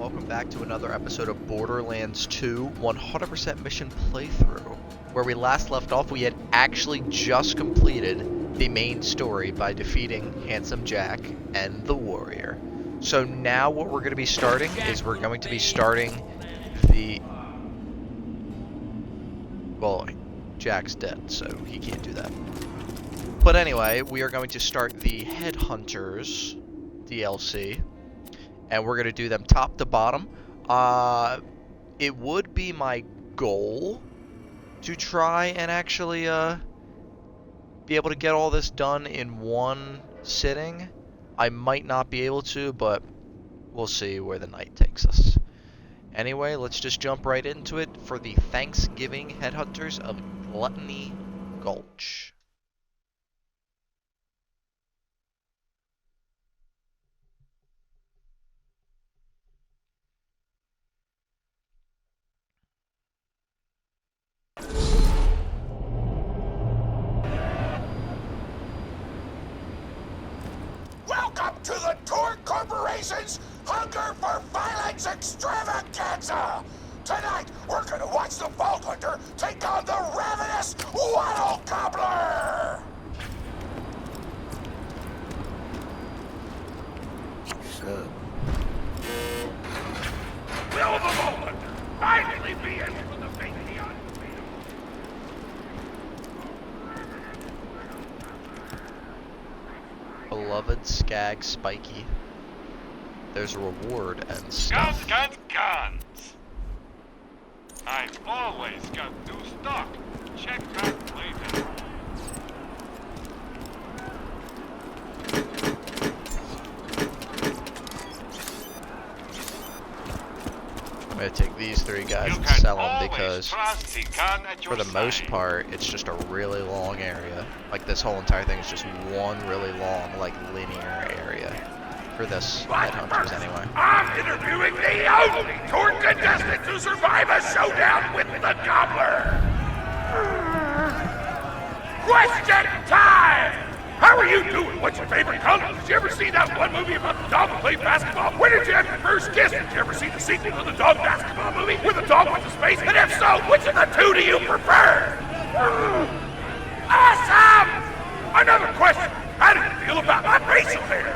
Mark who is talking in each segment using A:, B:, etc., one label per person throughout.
A: welcome back to another episode of Borderlands 2 100% mission playthrough. Where we last left off, we had actually just completed the main story by defeating Handsome Jack and the Warrior. So now what we're going to be starting is we're going to be starting the... Well, Jack's dead, so he can't do that. But anyway, we are going to start the Headhunters DLC. And we're going to do them top to bottom. It would be my goal to try and actually be able to get all this done in one sitting. I might not be able to, but we'll see where the night takes us. Anyway, let's just jump right into it for the Thanksgiving Headhunters of Gluttony Gulch.
B: Welcome to the Tour Corporation's Hunger for Violence Extravaganza! Tonight, we're gonna watch the Vault Hunter take on the Ravenous Wattle Gobbler! So... Will the Vault Hunter finally be in for the fate of the unbeatable?
A: Beloved Skag Spiky. There's a reward and stuff.
C: Guns! I've always got new stock. Check back later.
A: I'm gonna take these three guys and sell them because for the most part it's just a really long area. Like this whole entire thing is just one really long, like linear area for this Headhunters anyway.
B: I'm interviewing the only tour contestant to survive a showdown with the Gobbler! Question time! How are you doing? What's your favorite color? Did you ever see that one movie about the dog who played basketball? When did you have your first kiss? Did you ever see the sequel to the dog basketball movie where the dog went to space? And if so, which of the two do you prefer? Awesome! Another question. How do you feel about my facial hair?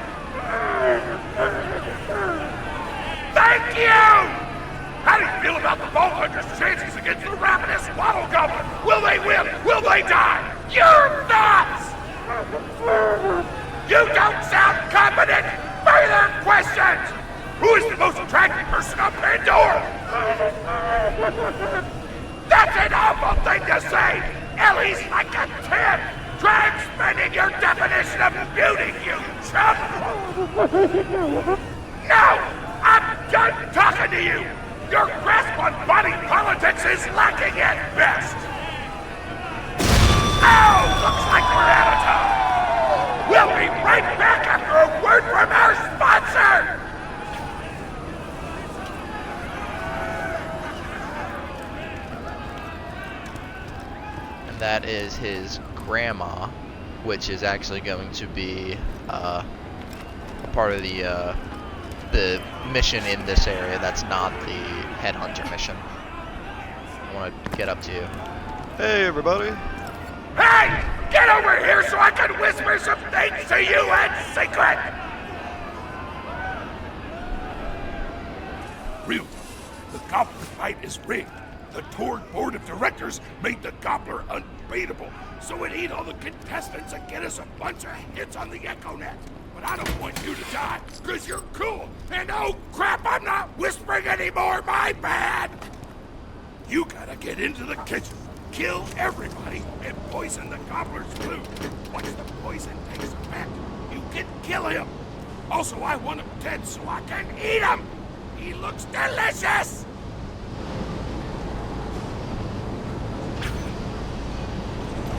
B: Thank you! How do you feel about the Vault Hunter's chances against the Ravenous Wattle Gobbler? Will they win? Will they die? Your thoughts! You don't sound confident! Further questions! Who is the most attractive person on Pandora? That's an awful thing to say! Ellie's like a 10! Try expanding your definition of beauty, you chump! No! I'm done talking to you! Your grasp on body politics is lacking at best! Oh! Looks like we're out of time! We'll be right back after a word from our sponsor!
A: And that is his grandma, which is actually going to be a part of the mission in this area. That's not the Headhunter mission. I want to get up to you. Hey, everybody.
B: Hey! Get over here so I can whisper some things to you in secret! Real talk. The Gobbler fight is rigged. The tour board of directors made the Gobbler unbeatable, so it ate all the contestants and get us a bunch of hits on the EchoNet. But I don't want you to die, because you're cool. And oh crap, I'm not whispering anymore, my bad! You gotta get into the kitchen, kill everybody, and poison the Gobbler's food. Once the poison takes effect, you can kill him. Also, I want him dead so I can eat him! He looks delicious!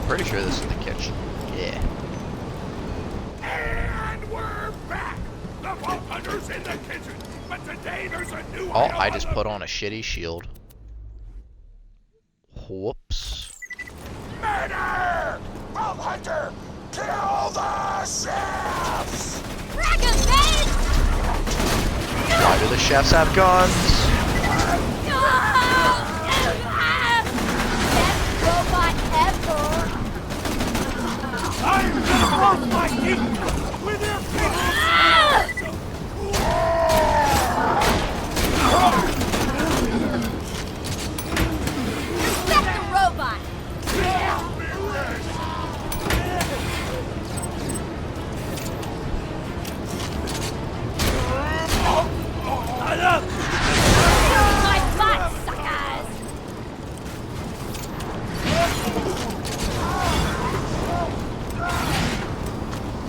A: Pretty sure this is the kitchen. Yeah.
B: And we're back! The Vault Hunter's in the kitchen, but today there's a new
A: Oh, I just put on a shitty shield. Whoops.
B: Murder! Vault Hunter, kill the chefs!
D: Dragon Bait!
A: Why Why do the chefs have guns?
D: Best robot ever.
B: I'm gonna cross my teeth with your
D: Respect the robot. My butt, suckers.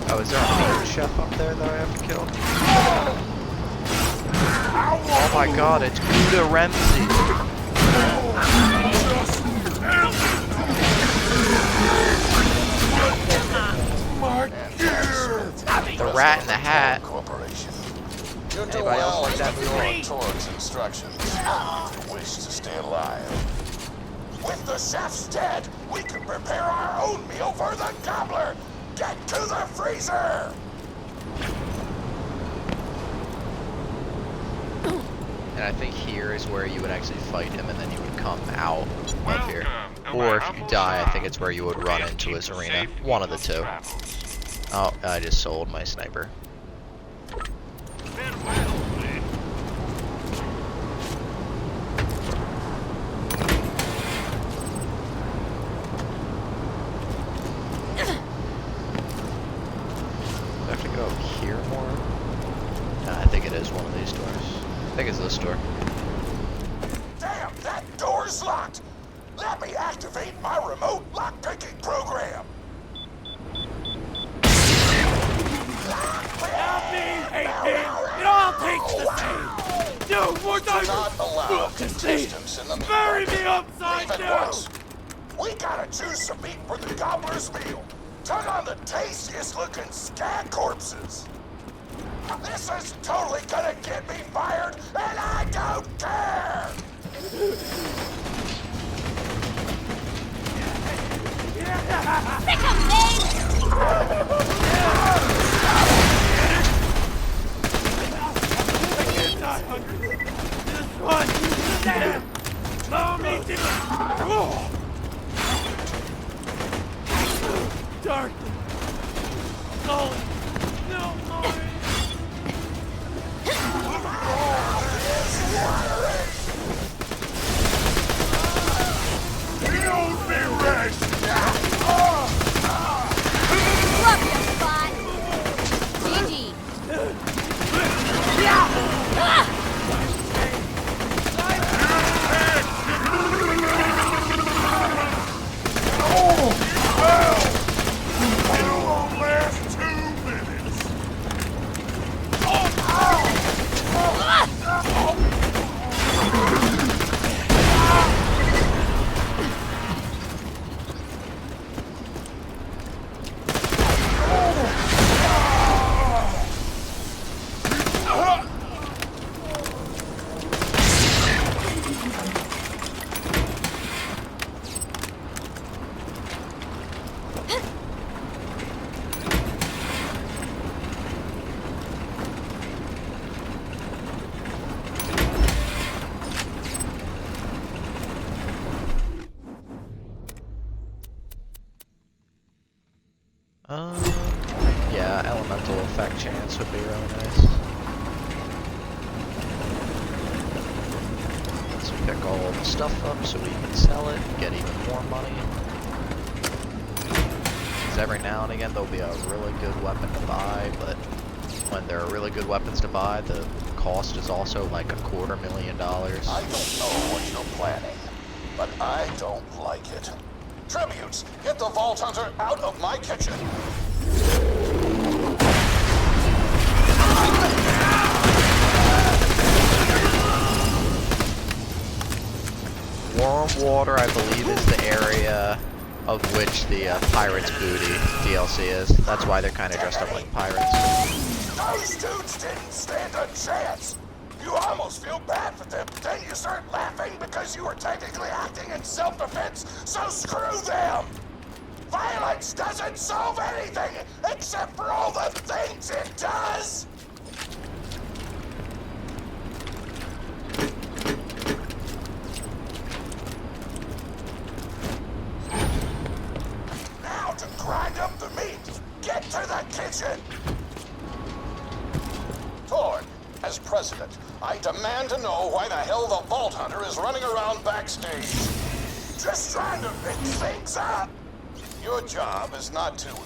A: Oh, is there a meat chef up there that I have to kill? Oh my god, it's Gouda Ramsay. The Rat in the Hat.
E: You do
A: Anybody else
E: well
A: like that
E: to
A: movie?
E: follow Torg's instructions if you wish to stay alive. With the chefs dead, we can prepare our own meal for the Gobbler. Get to the freezer!
A: And I think here is where you would actually fight him and then you would come out of here.
C: Welcome to
A: Or
C: my
A: if you
C: humble
A: die, I think
C: shop.
A: it's where you would run into his arena.
C: Safe
A: One of the two.
C: travels.
A: Oh, I just sold my sniper.
C: Farewell, friend.
A: Do I have to go here more? Nah, I think it is one of these doors. I think it's this door.
E: Damn, that door's locked! Let me activate my remote lock-picking program!
B: It all takes the same. No more
E: Do
B: time.
E: not allow contestants in the
B: Bury me upside
E: Leave at
B: down.
E: once. We gotta choose some meat for the Gobbler's meal. Tug on the tastiest looking scat corpses. This is totally gonna get me fired, and I don't care!
D: Sick of me.
B: Die hungry. This one. Damn. Allow me to. Oh. Dark. Cold. No more. Don't be rest.
D: Love you, spot. GG.
B: It won't last 2 minutes.
A: Yeah, elemental effect chance would be really nice. Let's pick all the stuff up so we can sell it, get even more money. Because every now and again there'll be a really good weapon to buy, but when there are really good weapons to buy, the cost is also like $250,000.
E: I don't know what you're planning, but I don't like it. Tributes, get the Vault Hunter out of my kitchen!
A: Warm Water, I believe, is the area of which the Pirates Booty DLC is. That's why they're kind of dressed up like pirates.
E: Those dudes didn't stand a chance! You almost feel bad for them, then you start laughing because you were technically acting in self-defense, so screw them! Violence doesn't solve anything except for all the things it does! to the kitchen! Torg, as president, I demand to know why the hell the Vault Hunter is running around backstage. Just trying to mix things up. Your job is not to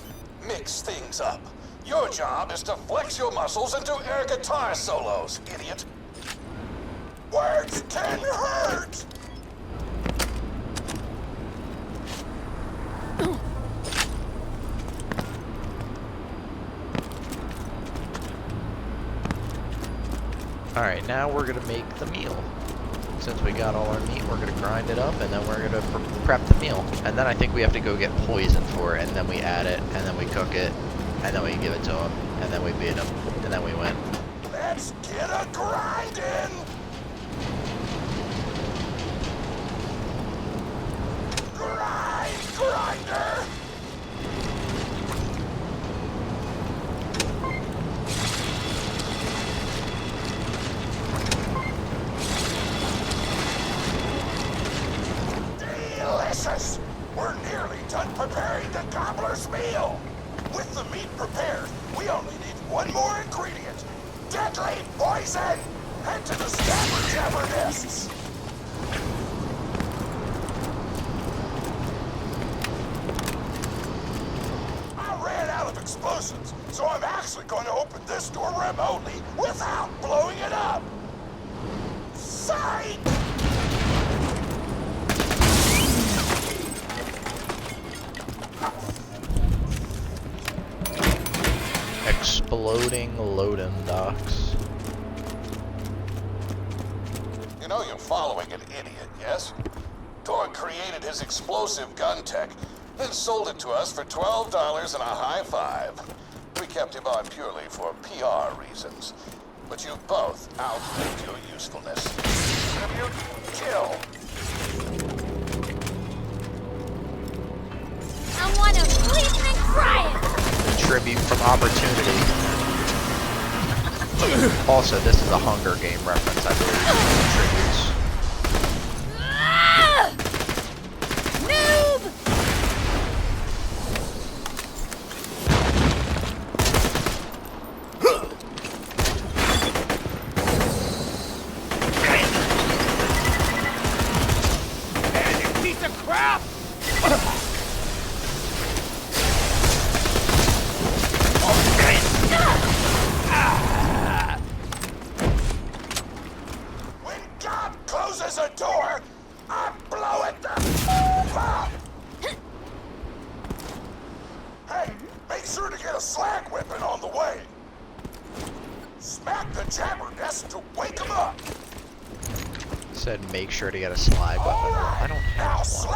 E: mix things up. Your job is to flex your muscles and do air guitar solos, idiot. Words can hurt!
A: Alright, now we're gonna make the meal. Since we got all our meat, we're gonna grind it up, and then we're gonna prep the meal. And then I think we have to go get poison for it, and then we add it, and then we cook it, and then we give it to him, and then we beat him, and then we win.
E: Let's get a grindin'! Grinder! Delicious! We're nearly done preparing the Gobbler's meal. With the meat prepared, we only need one more ingredient. Deadly poison! Head to the Stabber Jabber nests! Explosives, so I'm actually going to open this door remotely without blowing it up. Sight!
A: Exploding loading docks.
E: You know you're following an idiot, yes? Torg created his explosive gun tech, then sold it to us for $12 and a high five. We kept him on purely for PR reasons. But you both outlived your usefulness. Kill.
D: I want to bleeding and crying.
A: Tribute from Opportunity. Also, this is a Hunger Game reference, I believe. Tributes.
D: Ah! Noob!
A: Said make sure to get a slag weapon. I don't have one.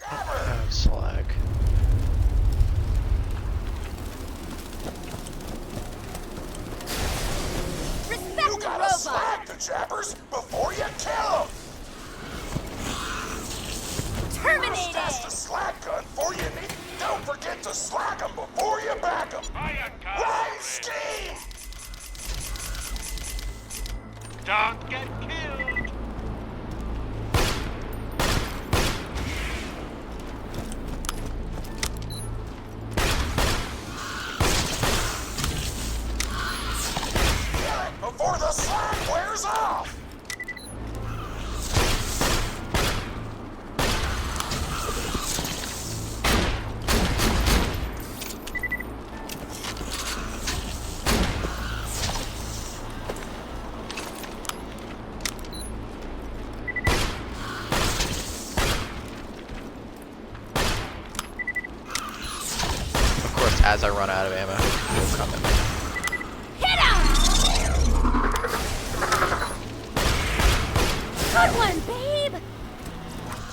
A: I don't have slag.
D: Respect
E: You
D: the
E: gotta
D: robot.
E: slag the jabbers before you kill them.
D: Terminated.
E: That's the slag gun for you need. Don't forget to slag them before you back them. Run scheme!
C: Don't get killed!
E: Kill it before the slag wears off!
A: As I run out of ammo, he'll come in.
D: Hit him! Good one, babe!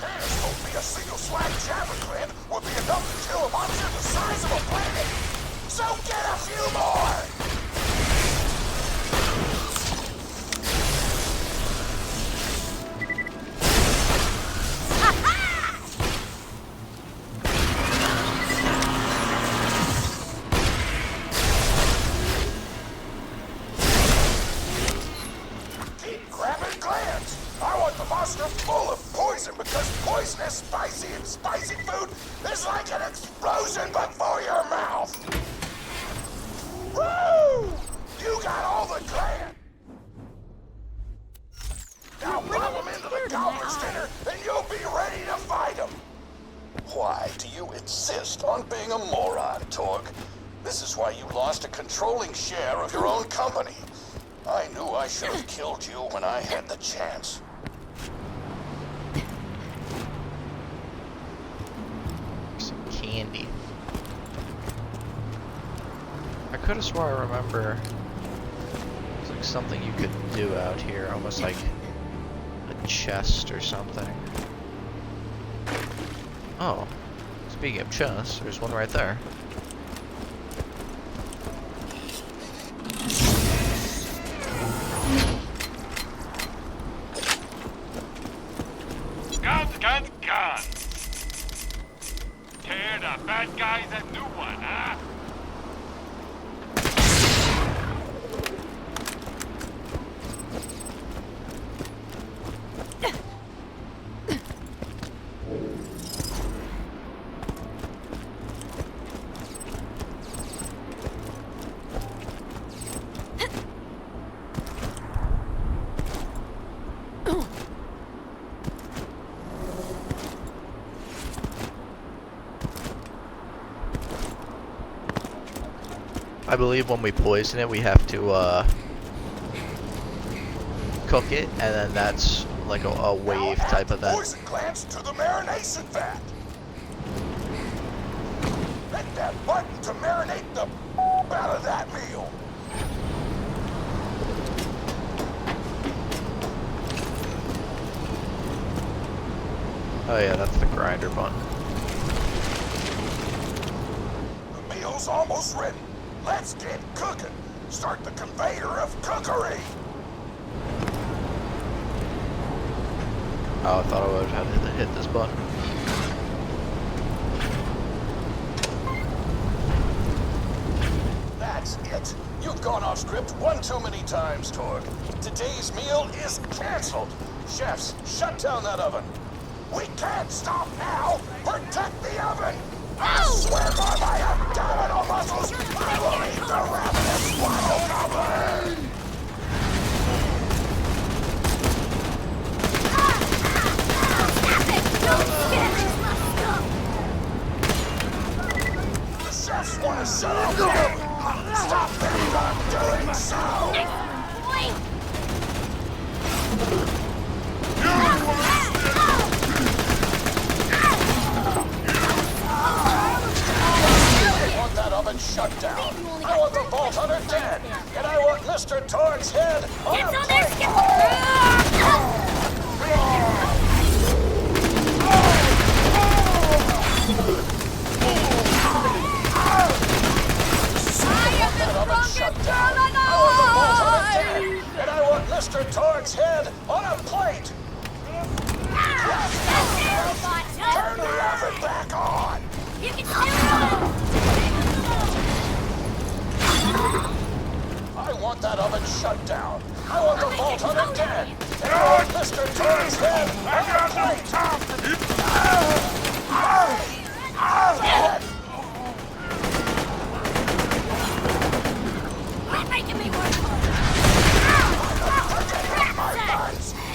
E: There's told me a single slag jabber clan would be enough to kill a monster the size of a planet. So get a few more! Full of poison because poison poisonous, spicy, and spicy food is like an explosion before your mouth! Woo! You got all the clan! Now blow them into the Gobbler's dinner, and you'll be ready to fight them! Why do you insist on being a moron, Torg? This is why you lost a controlling share of your own company. I knew I should have killed you when I had the chance.
A: Some candy. I could have swore I remember it's like something you could do out here, almost like a chest or something. Oh, speaking of chests, there's one right there.
C: Guns! Tear the bad guys a new one, huh?
A: I believe when we poison it, we have to cook it, and then that's like a wave
E: Now
A: type
E: add the
A: event.
E: poison glands to the marination vat. Hit that button to marinate the out of that meal.
A: Oh yeah, that's the grinder button.
E: The meal's almost ready. Let's get cooking. Start the conveyor of cookery.
A: Oh, I thought I would have had to hit this button.
E: That's it. You've gone off script one too many times, Torg. Today's meal is canceled. Chefs, shut down that oven. We can't stop now. Protect the oven. I swear by my abdominal muscles, I will eat the Ravenous Wattle Gobbler! The chefs want to shut up! Stop them from doing so! I want that oven shut down. I want the Vault Hunter dead. And I want Mr. Torg's head on a plate. That oven shut down. I want the Vault Hunter dead. And I want Mr. Torg's head on a plate. Turn the oven back on.
D: You can still
E: I want that oven shut down. I want the Vault Hunter dead. And I want Mr. Torg's head on a plate.
D: Quit making me work for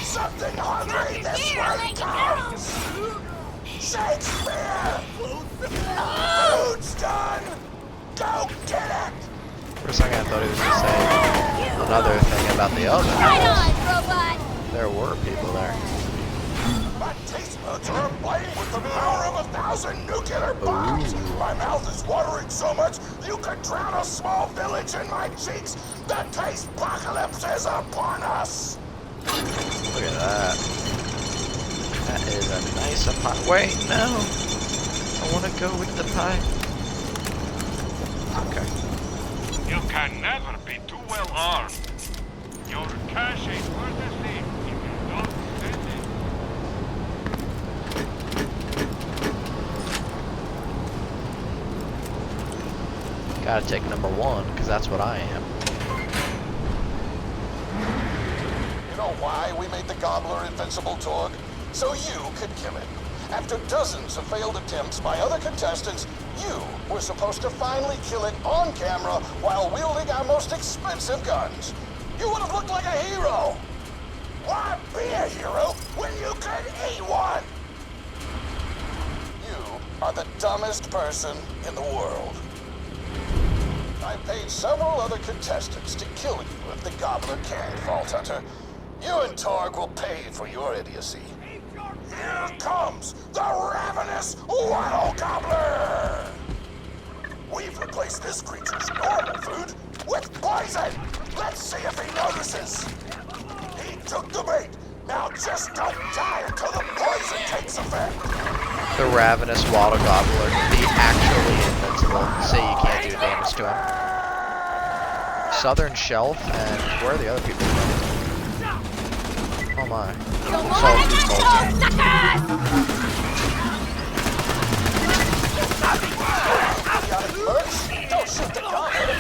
E: Something hungry this way comes! Shakespeare! Food's done! Go get it!
A: For a second, I thought he was going to say another thing about the oven.
D: Right on, robot!
A: There were people there.
E: My taste buds are ablaze with the power of 1,000 nuclear bombs! My mouth is watering so much you could drown a small village in my cheeks! The taste apocalypse is upon us!
A: Look at that. That is a nice pie. Wait, no. I want to go with the pie. Okay.
C: You can never be too well armed. Your cash ain't worth a thing if you don't spend it.
A: Gotta take number one, because that's what I am.
E: You know why we made the Gobbler invincible, Torg? So you could kill him. After dozens of failed attempts by other contestants, you were supposed to finally kill it on camera while wielding our most expensive guns. You would have looked like a hero. Why be a hero when you could eat one? You are the dumbest person in the world. I paid several other contestants to kill you if the Gobbler can, Vault Hunter. You and Torg will pay for your idiocy. Here comes the Ravenous Wattle Gobbler! We've replaced this creature's normal food with poison! Let's see if he notices! He took the bait! Now just don't die until the poison takes effect!
A: The Ravenous Wattle Gobbler can be actually invincible. Say you can't do damage to him. Southern Shelf, and where are the other people from? Oh my.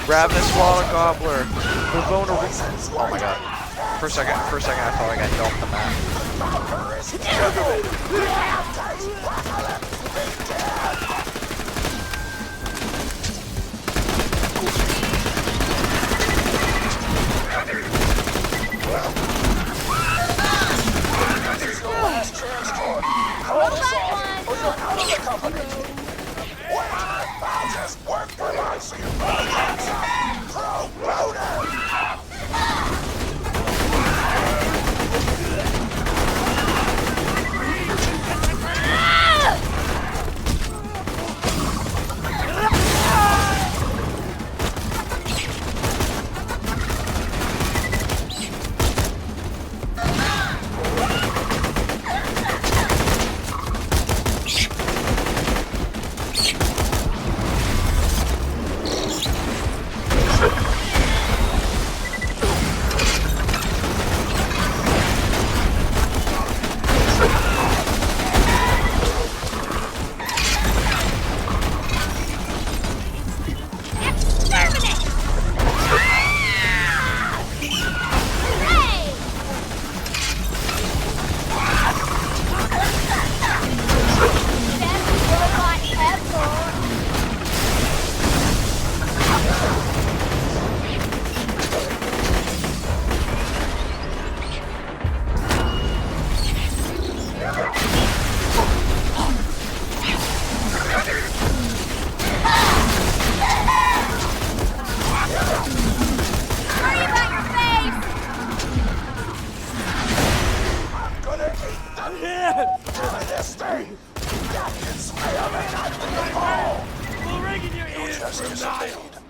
A: Ravenous Wattle Gobbler. We're vulnerable. Oh my god. For a second I thought I got hit off the map.
E: This is your last chance, Torg. Call this off, or you're out of the company. Wait, I'll just work for my pro boater.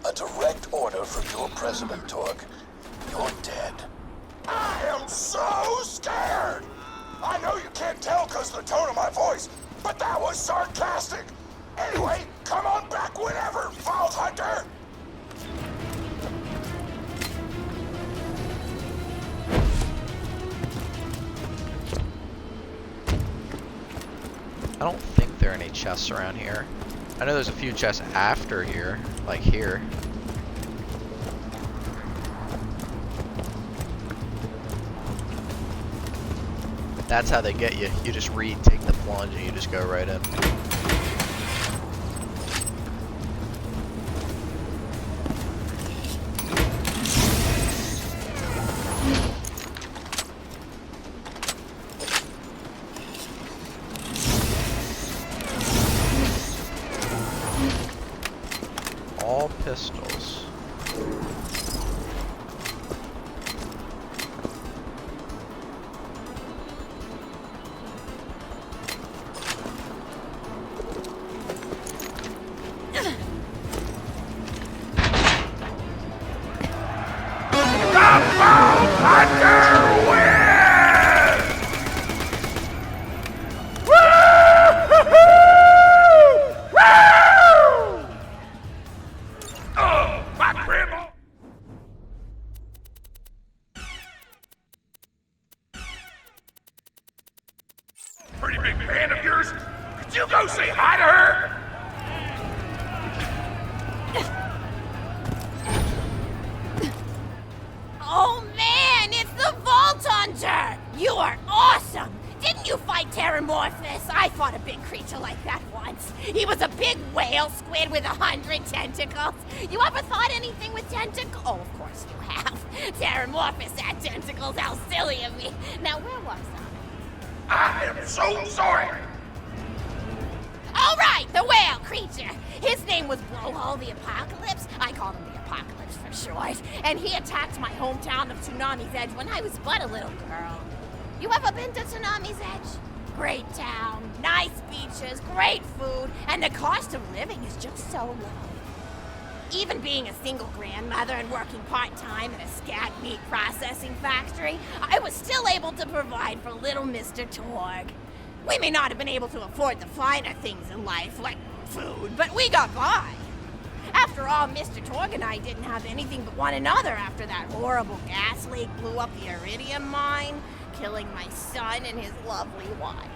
E: A direct order from your president, Torg. You're dead. I am so scared! I know you can't tell because of the tone of my voice, but that was sarcastic! Anyway, come on back whenever, Vault Hunter!
A: I don't think there are any chests around here. I know there's a few chests after here, like here. That's how they get you. You just read, take the plunge, and you just go right in. All pistols.
B: Pretty big fan of yours? Could you go say hi to her?
D: Oh man, it's the Vault Hunter! You are awesome! Didn't you you fight Terramorphous? I fought a big creature like that once. He was a big whale squid with 100 tentacles. You ever thought anything with tentacles? Oh, of course you have. Terramorphous had tentacles. How silly of me. Now, where was I?
B: I am so sorry.
D: All right, the whale creature. His name was Blowhole the Apocalypse. I called him the Apocalypse for short. And he attacked my hometown of Tsunami's Edge when I was but a little girl. You ever been to Tsunami's Edge? Great town, nice beaches, great food, and the cost of living is just so low. Even being a single grandmother and working part-time in a scat meat processing factory, I was still able to provide for little Mr. Torg. We may not have been able to afford the finer things in life, like food, but we got by. After all, Mr. Torg and I didn't have anything but one another after that horrible gas leak blew up the iridium mine, killing my son and his lovely wife.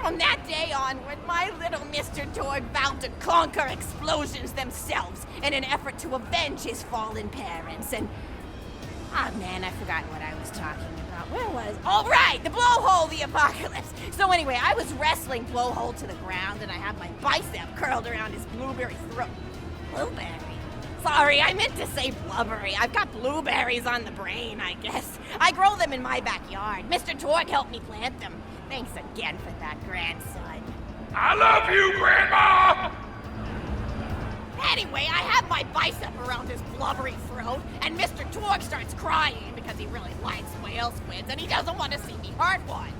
D: From that day onward, my little Mr. Torg vowed to conquer explosions themselves in an effort to avenge his fallen parents, and... oh man, I forgot what I was talking about. Where was... oh right, the Blowhole the Apocalypse! So anyway, I was wrestling Blowhole to the ground, and I have my bicep curled around his blueberry throat. Blueberry? Sorry, I meant to say blubbery. I've got blueberries on the brain, I guess. I grow them in my backyard. Mr. Torg helped me plant them. Thanks again for that, grandson.
B: I love you, Grandma!
D: Anyway, I have my bicep around his blubbery throat, and Mr. Torg starts crying because he really likes whale squids, and he doesn't want to see me hurt one.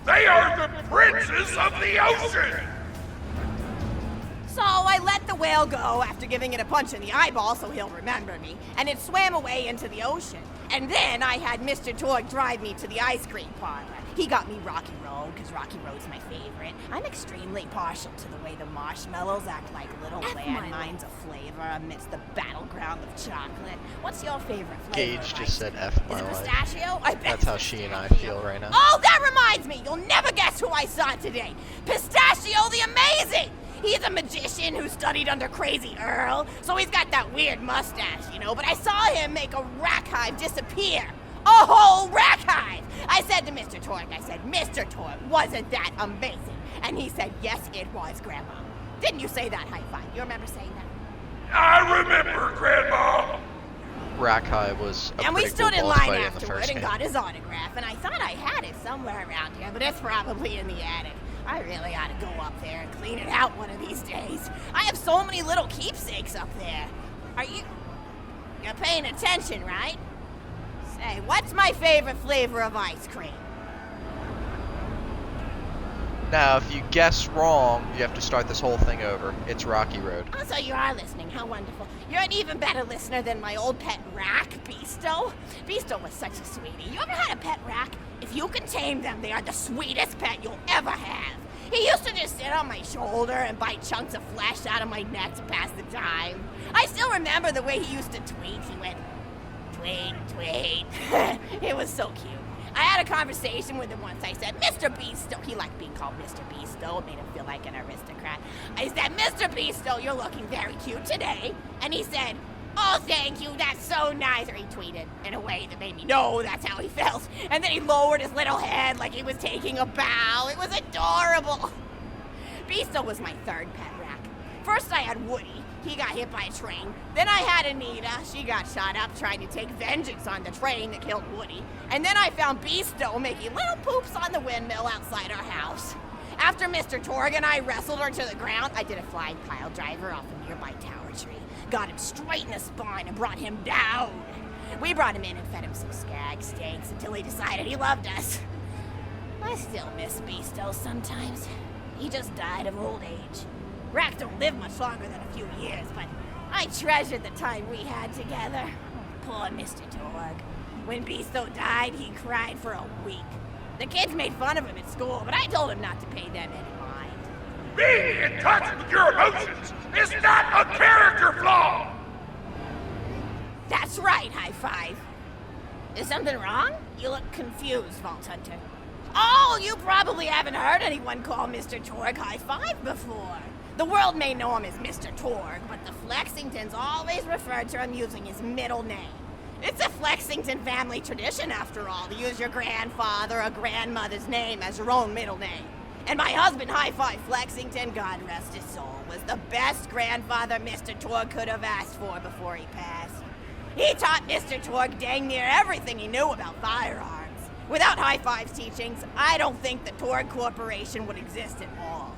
B: They are the princes of the ocean!
D: So I let the whale go after giving it a punch in the eyeball so he'll remember me, and it swam away into the ocean. And then I had Mr. Torg drive me to the ice cream parlor. He got me Rocky Road, because Rocky Road's my favorite. I'm extremely partial to the way the marshmallows act like little landmines of flavor amidst the battleground of chocolate. What's your favorite flavor?
A: Gage just said F my
D: Is it
A: life.
D: pistachio? I bet
A: That's
D: it's
A: how she and I
D: pistachio.
A: feel right now.
D: Oh, that reminds me! You'll never guess who I saw today! Pistachio the Amazing! He's a magician who studied under Crazy Earl, so he's got that weird mustache, you know, but I saw him make a rack hive disappear. A whole rack hive! I said to Mr. Torg, Mr. Torg, wasn't that amazing? And he said, yes, it was, Grandma. Didn't you say that, high five? You remember saying that?
B: I remember, Grandma!
A: Rakai was a
D: And we
A: pretty
D: stood
A: cool
D: in
A: boss
D: line
A: fight in the
D: afterward
A: first
D: and
A: game.
D: got his autograph, and I thought I had it somewhere around here, but it's probably in the attic. I really ought to go up there and clean it out one of these days. I have so many little keepsakes up there. You're paying attention, right? Say, what's my favorite flavor of ice cream?
A: Now, if you guess wrong, you have to start this whole thing over. It's Rocky Road.
D: Oh, so you are listening. How wonderful. You're an even better listener than my old pet rack, Beasto. Beasto was such a sweetie. You ever had a pet rack? If you can tame them, they are the sweetest pet you'll ever have. He used to just sit on my shoulder and bite chunks of flesh out of my neck to pass the time. I still remember the way he used to tweet. He went, tweet, tweet. It was so cute. I had a conversation with him once. I said, Mr. Beasto. He liked being called Mr. Beasto. It made him feel like an aristocrat. I said, Mr. Beasto, you're looking very cute today. And he said, oh, thank you, that's so nice. Or he tweeted in a way that made me know that's how he felt. And then he lowered his little head like he was taking a bow. It was adorable. Beasto was my third pet rack. First I had Woody. He got hit by a train. Then I had Anita. She got shot up trying to take vengeance on the train that killed Woody. And then I found Beasto making little poops on the windmill outside our house. After Mr. Torg and I wrestled her to the ground, I did a flying pile driver off a nearby tower tree. Got him straight in the spine and brought him down. We brought him in and fed him some skag steaks until he decided he loved us. I still miss Beasto sometimes. He just died of old age. Racks don't live much longer than a few years, but I treasured the time we had together. Poor Mr. Torg. When Beasto died, he cried for a week. The kids made fun of him at school, but I told him not to pay them any mind.
B: Being in touch with your emotions is not a character flaw!
D: That's right, high five. Is something wrong? You look confused, Vault Hunter. Oh, you probably haven't heard anyone call Mr. Torg high five before. The world may know him as Mr. Torg, but the Flexingtons always refer to him using his middle name. It's a Flexington family tradition, after all, to use your grandfather or grandmother's name as your own middle name. And my husband, High Five Flexington, God rest his soul, was the best grandfather Mr. Torg could have asked for before he passed. He taught Mr. Torg dang near everything he knew about firearms. Without High Five's teachings, I don't think the Torg Corporation would exist at all.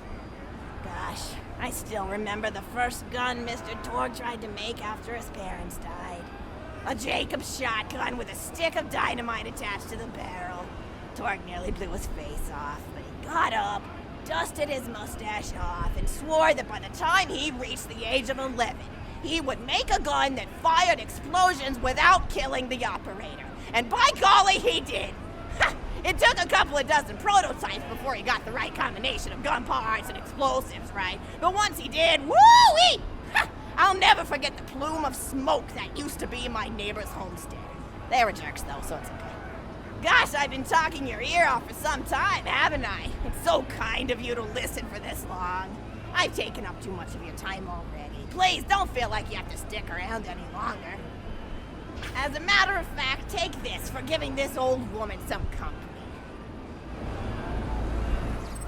D: Gosh, I still remember the first gun Mr. Torg tried to make after his parents died. A Jacobs shotgun with a stick of dynamite attached to the barrel. Torg nearly blew his face off, but he got up, dusted his mustache off, and swore that by the time he reached the age of 11, he would make a gun that fired explosions without killing the operator. And by golly, he did! It took a couple of dozen prototypes before he got the right combination of gun parts and explosives right. But once he did, woo-wee! I'll never forget the plume of smoke that used to be my neighbor's homestead. They were jerks though, so it's okay. Gosh, I've been talking your ear off for some time, haven't I? It's so kind of you to listen for this long. I've taken up too much of your time already. Please don't feel like you have to stick around any longer. As a matter of fact, take this for giving this old woman some company.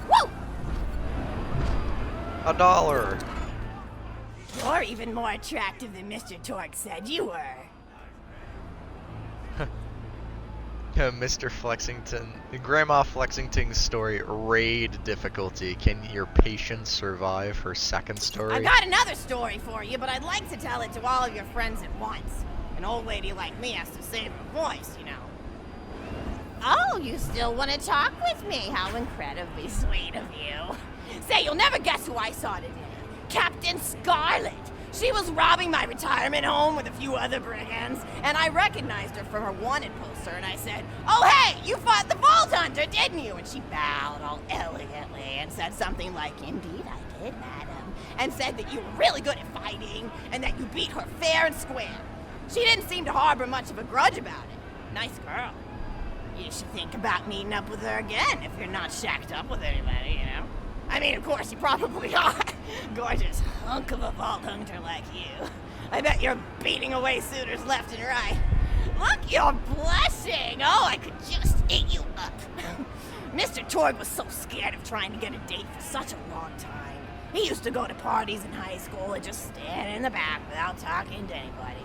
D: Woo!
A: $1.
D: You're even more attractive than Mr. Torg said you were.
A: Mr. Flexington, Grandma Flexington's story, raid difficulty. Can your patience survive her second story?
D: I've got another story for you, but I'd like to tell it to all of your friends at once. An old lady like me has to save her voice, you know. Oh, you still want to talk with me? How incredibly sweet of you. Say, you'll never guess who I saw today. Captain Scarlet. She was robbing my retirement home with a few other brigands, and I recognized her from her wanted poster, and I said, "Oh, hey, you fought the Vault Hunter, didn't you?" And she bowed all elegantly and said something like, "Indeed I did, madam," and said that you were really good at fighting, and that you beat her fair and square. She didn't seem to harbor much of a grudge about it. Nice girl. You should think about meeting up with her again if you're not shacked up with anybody, you know? I mean, of course, you probably are. Gorgeous hunk of a Vault Hunter like you. I bet you're beating away suitors left and right. Look, you're blushing. Oh, I could just eat you up. Mr. Torg was so scared of trying to get a date for such a long time. He used to go to parties in high school and just stand in the back without talking to anybody.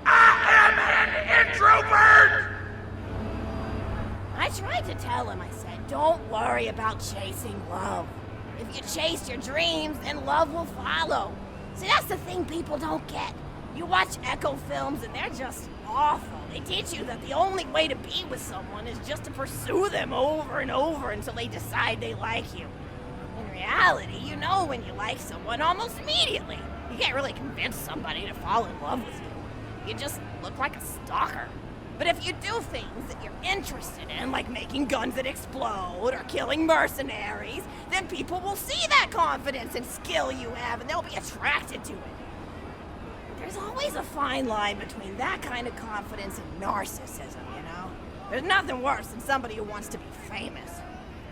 B: I am an introvert!
D: I tried to tell him, I said, don't worry about chasing love. If you chase your dreams, then love will follow. See, that's the thing people don't get. You watch Echo films and they're just awful. They teach you that the only way to be with someone is just to pursue them over and over until they decide they like you. In reality, you know when you like someone almost immediately. You can't really convince somebody to fall in love with you. You just look like a stalker. But if you do things that you're interested in, like making guns that explode or killing mercenaries, then people will see that confidence and skill you have and they'll be attracted to it. There's always a fine line between that kind of confidence and narcissism, you know? There's nothing worse than somebody who wants to be famous.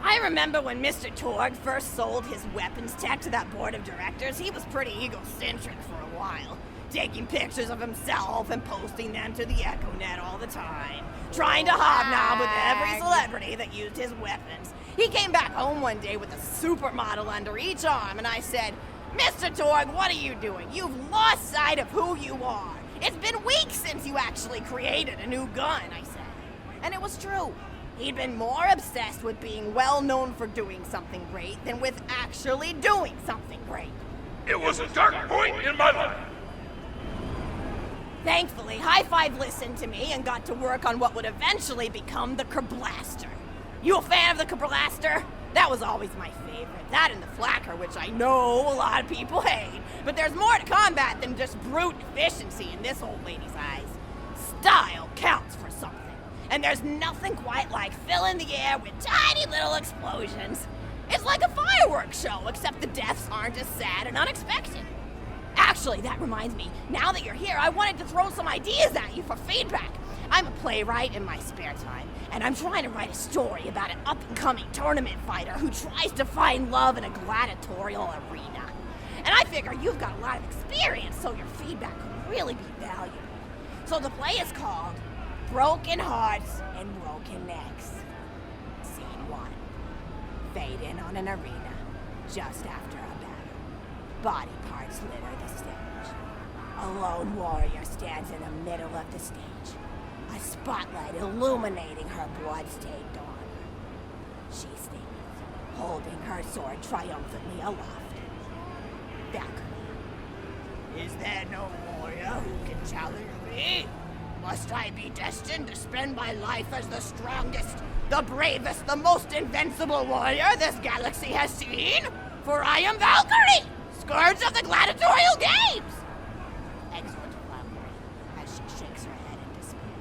D: I remember when Mr. Torg first sold his weapons tech to that board of directors, he was pretty egocentric for a while. Taking pictures of himself and posting them to the EchoNet all the time. Trying to hobnob with every celebrity that used his weapons. He came back home one day with a supermodel under each arm, and I said, "Mr. Torg, what are you doing? You've lost sight of who you are. It's been weeks since you actually created a new gun," I said. And it was true. He'd been more obsessed with being well known for doing something great than with actually doing something great.
B: It was a dark point in my life.
D: Thankfully, High Five listened to me and got to work on what would eventually become the Kerblaster. You a fan of the Kerblaster? That was always my favorite. That and the Flacker, which I know a lot of people hate. But there's more to combat than just brute efficiency in this old lady's eyes. Style counts for something. And there's nothing quite like filling the air with tiny little explosions. It's like a fireworks show, except the deaths aren't as sad and unexpected. Actually, that reminds me, now that you're here, I wanted to throw some ideas at you for feedback. I'm a playwright in my spare time, and I'm trying to write a story about an up-and-coming tournament fighter who tries to find love in a gladiatorial arena. And I figure you've got a lot of experience, so your feedback could really be valuable. So the play is called Broken Hearts and Broken Necks. Scene 1. Fade in on an arena just after a battle. Body parts litter the stage. A lone warrior stands in the middle of the stage, a spotlight illuminating her blood-stained armor. She stands, holding her sword triumphantly aloft. Valkyrie. Is there no warrior who can challenge me? Must I be destined to spend my life as the strongest, the bravest, the most invincible warrior this galaxy has seen? For I am Valkyrie, scourge of the gladiatorial games! Exhort Valkyrie as she shakes her head in despair.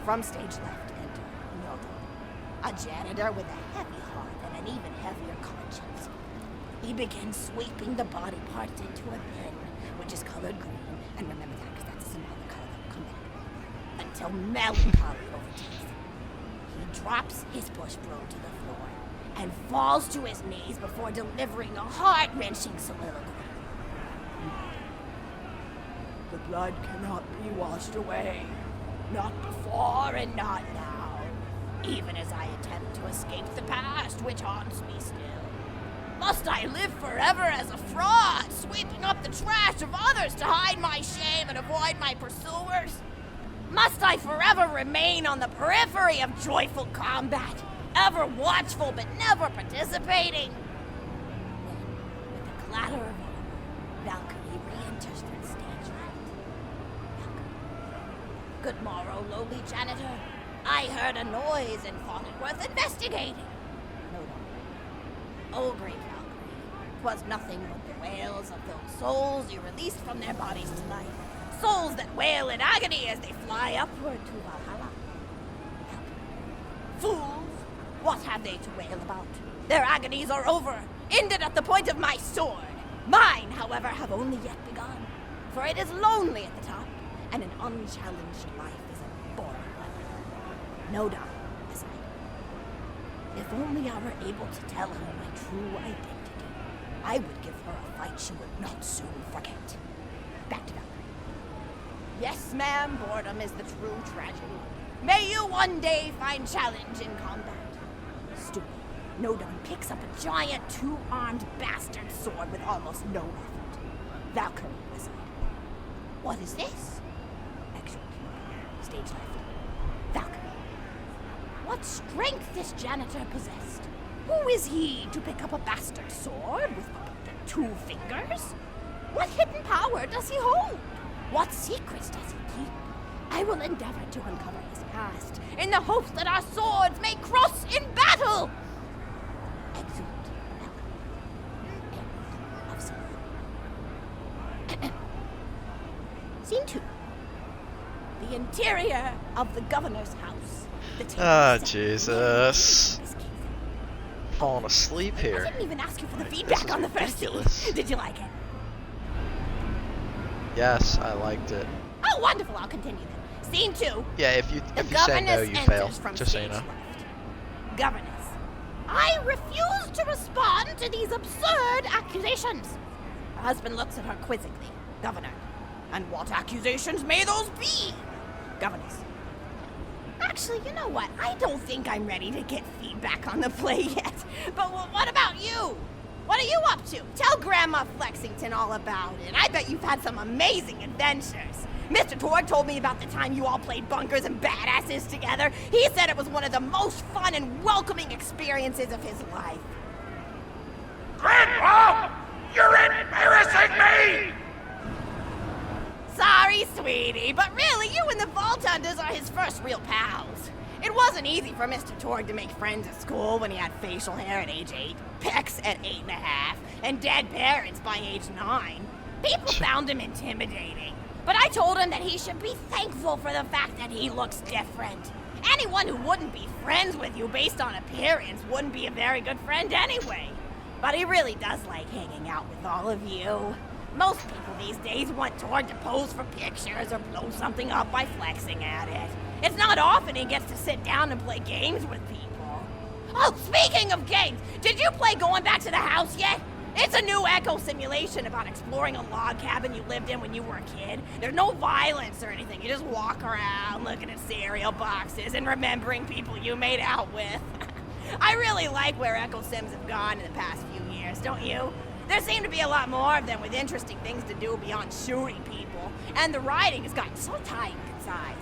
D: From stage left enter Nodo, a janitor with a heavy heart and an even heavier conscience. He begins sweeping the body parts into a bin, which is colored green, and remember that because that's a symbolic color that will come back, until melancholy overtakes him. He drops his push broom to the floor and falls to his knees before delivering a heart-wrenching soliloquy. The blood cannot be washed away. Not before and not now. Even as I attempt to escape the past which haunts me still. Must I live forever as a fraud, sweeping up the trash of others to hide my shame and avoid my pursuers? Must I forever remain on the periphery of joyful combat, ever watchful but never participating? Then, with the clatter of armor, Valkyrie re-enters the stage right. Valkyrie. Good morrow, lowly janitor. I heard a noise and thought it worth investigating. No. Oh, great Valkyrie. 'Twas nothing but the wails of those souls you released from their bodies tonight. Souls that wail in agony as they fly upward to Valhalla. Fools! What have they to wail about? Their agonies are over, ended at the point of my sword. Mine, however, have only yet begun. For it is lonely at the top, and an unchallenged life is a boring one. No doubt, aside. If only I were able to tell her my true identity, I would give her a fight she would not soon forget. Back to Valkyrie. Yes, ma'am, boredom is the true tragedy. May you one day find challenge in combat. Stupid. Nodon picks up a giant two-armed bastard sword with almost no effort. Valkyrie aside. What is this? Extra. Stage left. Valkyrie. What strength this janitor possessed? Who is he to pick up a bastard sword with 2 fingers? What hidden power does he hold? What secrets does he keep? I will endeavor to uncover his past, in the hopes that our swords may cross in battle! Exeunt. End of scene. Scene 2. The interior of the governor's house.
A: Ah, Jesus. Falling asleep
D: I
A: here.
D: didn't even ask you for the feedback on the first scene. Did you like it?
A: Yes, I liked it.
D: Oh, wonderful. I'll continue then. Scene 2.
A: Yeah, if you
D: The
A: say no,
D: governess
A: you fail.
D: enters from
A: Just so you
D: stage
A: know.
D: left. Governess, I refuse to respond to these absurd accusations. Her husband looks at her quizzically. Governor, and what accusations may those be? Governess. Actually, you know what? I don't think I'm ready to get feedback on the play yet. But what about you? What are you up to? Tell Grandma Flexington all about it. I bet you've had some amazing adventures. Mr. Torg told me about the time you all played bunkers and badasses together. He said it was one of the most fun and welcoming experiences of his life.
B: Grandpa! You're embarrassing me!
D: Sorry, sweetie, but really, you and the Vault Hunters are his first real pals. It wasn't easy for Mr. Torg to make friends at school when he had facial hair at age 8, pecs at 8.5, and dead parents by age 9. People found him intimidating, but I told him that he should be thankful for the fact that he looks different. Anyone who wouldn't be friends with you based on appearance wouldn't be a very good friend anyway. But he really does like hanging out with all of you. Most people these days want Torg to pose for pictures or blow something up by flexing at it. It's not often he gets to sit down and play games with people. Oh, speaking of games, did you play Going Back to the House yet? It's a new echo simulation about exploring a log cabin you lived in when you were a kid. There's no violence or anything. You just walk around looking at cereal boxes and remembering people you made out with. I really like where echo sims have gone in the past few years, don't you? There seem to be a lot more of them with interesting things to do beyond shooting people, and the writing has gotten so tight and concise.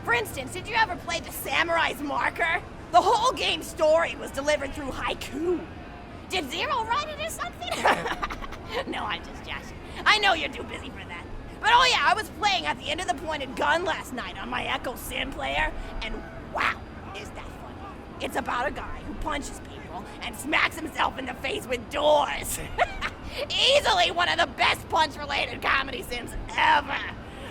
D: For instance, did you ever play The Samurai's Marker? The whole game's story was delivered through haiku. Did Zero write it or something? No, I'm just joshing. I know you're too busy for that. But oh yeah, I was playing at the end of the pointed gun last night on my Echo Sim player, and wow, is that funny. It's about a guy who punches people and smacks himself in the face with doors. Easily one of the best punch-related comedy sims ever.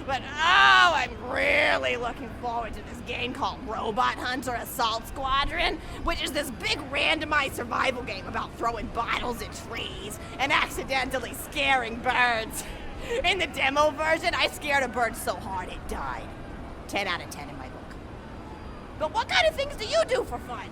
D: But oh, I'm really looking forward to this game called Robot Hunter Assault Squadron, which is this big randomized survival game about throwing bottles at trees and accidentally scaring birds. In the demo version, I scared a bird so hard it died. 10 out of 10 in my book. But what kind of things do you do for fun?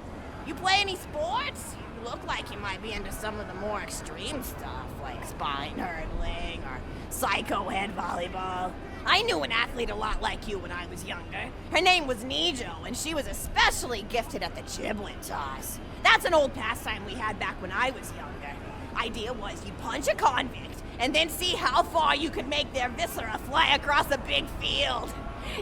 D: You play any sports? You look like you might be into some of the more extreme stuff, like spine hurdling or psycho head volleyball. I knew an athlete a lot like you when I was younger. Her name was Nijo, and she was especially gifted at the giblet toss. That's an old pastime we had back when I was younger. Idea was you punch a convict, and then see how far you could make their viscera fly across a big field.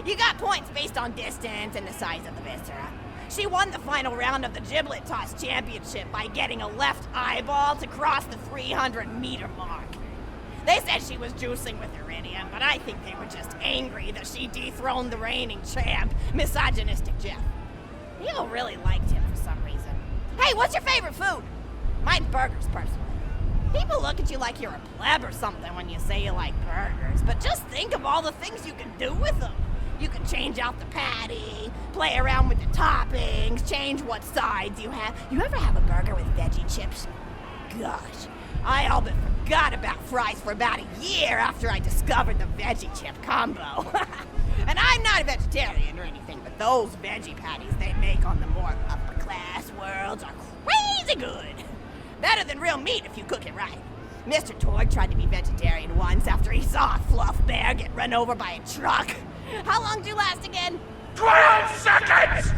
D: You got points based on distance and the size of the viscera. She won the final round of the giblet toss championship by getting a left eyeball to cross the 300-meter mark. They said she was juicing with iridium, but I think they were just angry that she dethroned the reigning champ, misogynistic Jeff. People really liked him for some reason. Hey, what's your favorite food? Mine's burgers, personally. People look at you like you're a pleb or something when you say you like burgers, but just think of all the things you can do with them. You can change out the patty, play around with the toppings, change what sides you have. You ever have a burger with veggie chips? Gosh, I all but forgot about fries for about a year after I discovered the veggie chip combo. And I'm not a vegetarian or anything, but those veggie patties they make on the more upper class worlds are crazy good. Better than real meat if you cook it right. Mr. Torg tried to be vegetarian once after he saw a fluff bear get run over by a truck. How long do you last again?
B: 12 seconds!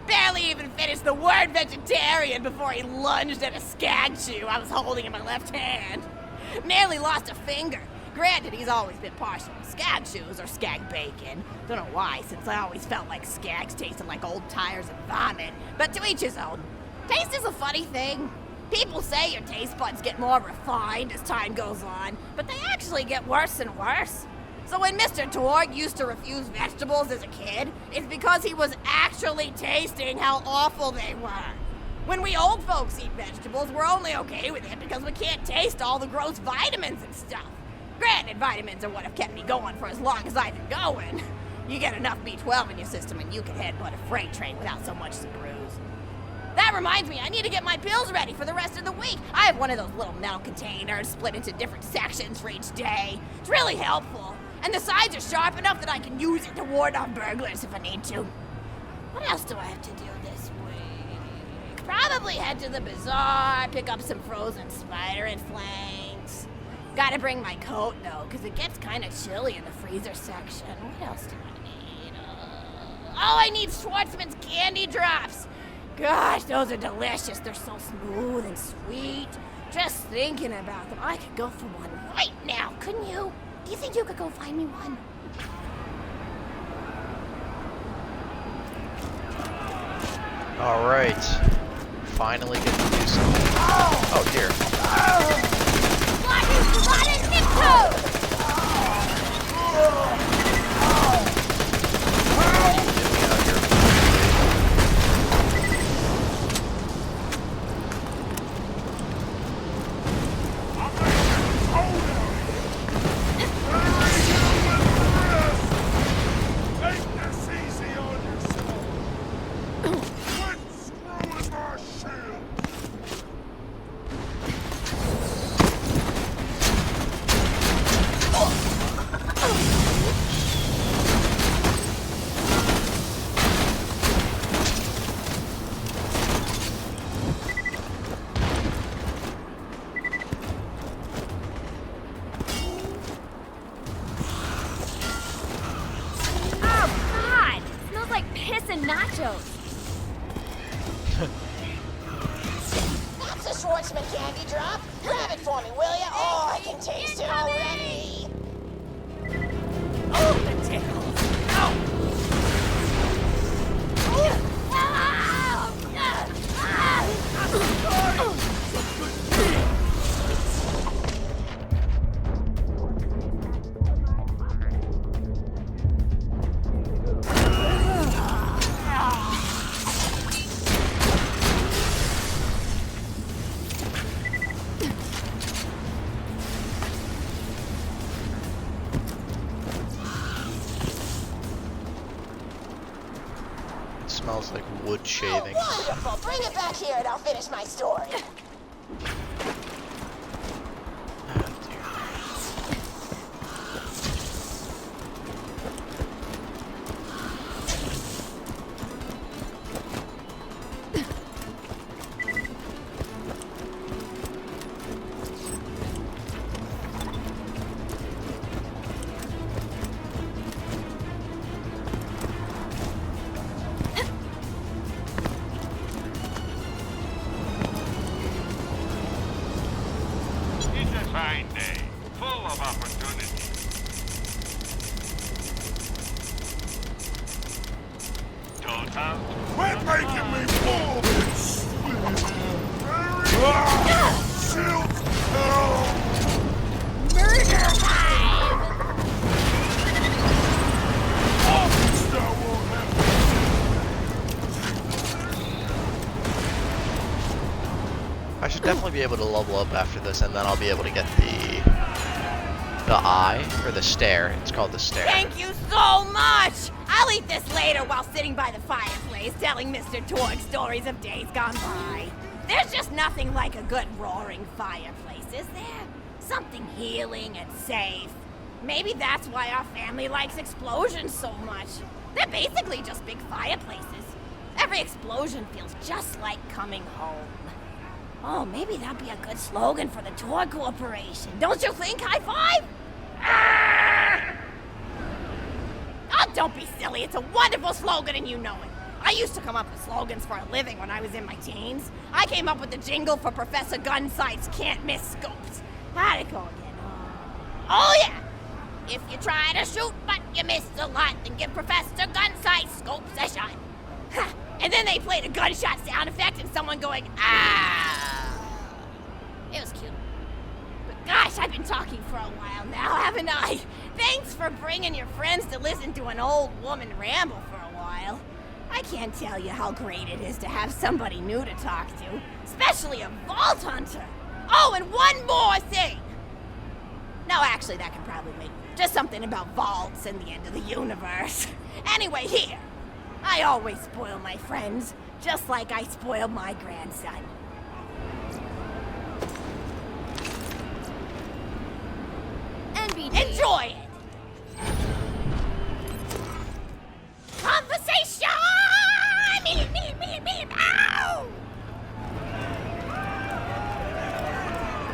D: Barely even finished the word vegetarian before he lunged at a skag chew I was holding in my left hand. Nearly lost a finger. Granted, he's always been partial to skag chews or skag bacon. Don't know why, since I always felt like skags tasted like old tires and vomit. But to each his own. Taste is a funny thing. People say your taste buds get more refined as time goes on, but they actually get worse and worse. So when Mr. Torg used to refuse vegetables as a kid, it's because he was actually tasting how awful they were. When we old folks eat vegetables, we're only okay with it because we can't taste all the gross vitamins and stuff. Granted, vitamins are what have kept me going for as long as I've been going. You get enough B12 in your system and you can headbutt a freight train without so much as a bruise. That reminds me, I need to get my pills ready for the rest of the week. I have one of those little metal containers split into different sections for each day. It's really helpful. And the sides are sharp enough that I can use it to ward off burglars if I need to. What else do I have to do this week? Probably head to the bazaar, pick up some frozen spider and flanks. Gotta bring my coat though, because it gets kind of chilly in the freezer section. What else do I need? Oh, I need Schwartzman's candy drops. Gosh, those are delicious. They're so smooth and sweet. Just thinking about them, I could go for one right now, couldn't you? Do you think you could go find me one?
A: All right. Finally get to do something. Oh dear.
D: drop? Grab it for me, will ya? Oh, I can taste it already. Oh, the tickles.
A: It smells like wood shavings.
D: Oh, wonderful. Bring it back here and I'll finish my story.
A: Oh, dear.
C: It's a fine day, full of opportunity. Total.
B: Quit making me full of this! Ah! Shields!
D: Murder time!
B: Oh, that won't happen!
A: I should definitely be able to level up after this, and then I'll be able to get the eye, or the stare. It's called the stare.
D: Thank you so much! I'll eat this later while sitting by the fireplace telling Mr. Torg stories of days gone by. There's just nothing like a good roaring fireplace, is there? Something healing and safe. Maybe that's why our family likes explosions so much. They're basically just big fireplaces. Every explosion feels just like coming home. Oh, maybe that'd be a good slogan for the Torg Corporation. Don't you think, high five? Ah! Oh, don't be silly. It's a wonderful slogan and you know it. I used to come up with slogans for a living when I was in my teens. I came up with the jingle for Professor Gunsight's Can't Miss Scopes. How'd it go again? Oh, yeah. If you try to shoot but you miss a lot, then give Professor Gunsight Scopes a shot. Ha! And then they played a gunshot sound effect and someone going, ah! It was cute. But gosh, I've been talking for a while now, haven't I? Thanks for bringing your friends to listen to an old woman ramble for a while. I can't tell you how great it is to have somebody new to talk to, especially a vault hunter. Oh, and one more thing. No, actually, that can probably wait. Just something about vaults and the end of the universe. Anyway, here. I always spoil my friends, just like I spoiled my grandson. Enjoy it! Conversation! Ow!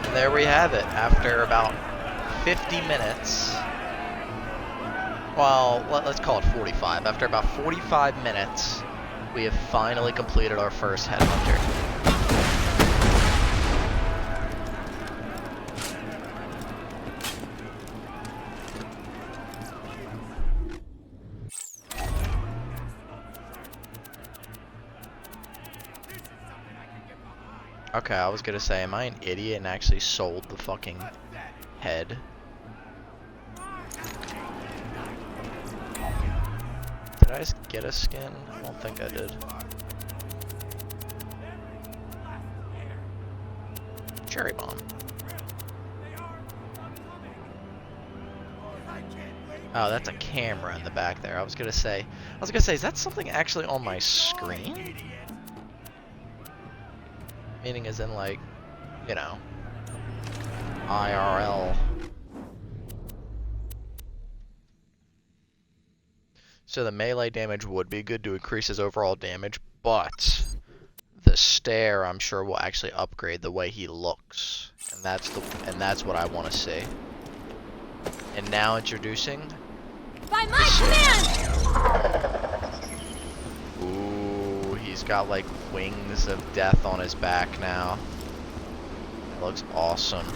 A: And there we have it. After about 50 minutes, well, let's call it 45. After about 45 minutes, we have finally completed our first headhunter. Okay, I was gonna say, am I an idiot and actually sold the fucking head? Did I just get a skin? I don't think I did. Cherry bomb. Oh, that's a camera in the back there. I was gonna say, is that something actually on my screen? Meaning as in, like, you know, IRL. So the melee damage would be good to increase his overall damage, but the stare, I'm sure, will actually upgrade the way he looks, and that's what I want to see. And now introducing.
D: By my command!
A: Ooh, he's got like wings of death on his back now. Looks awesome.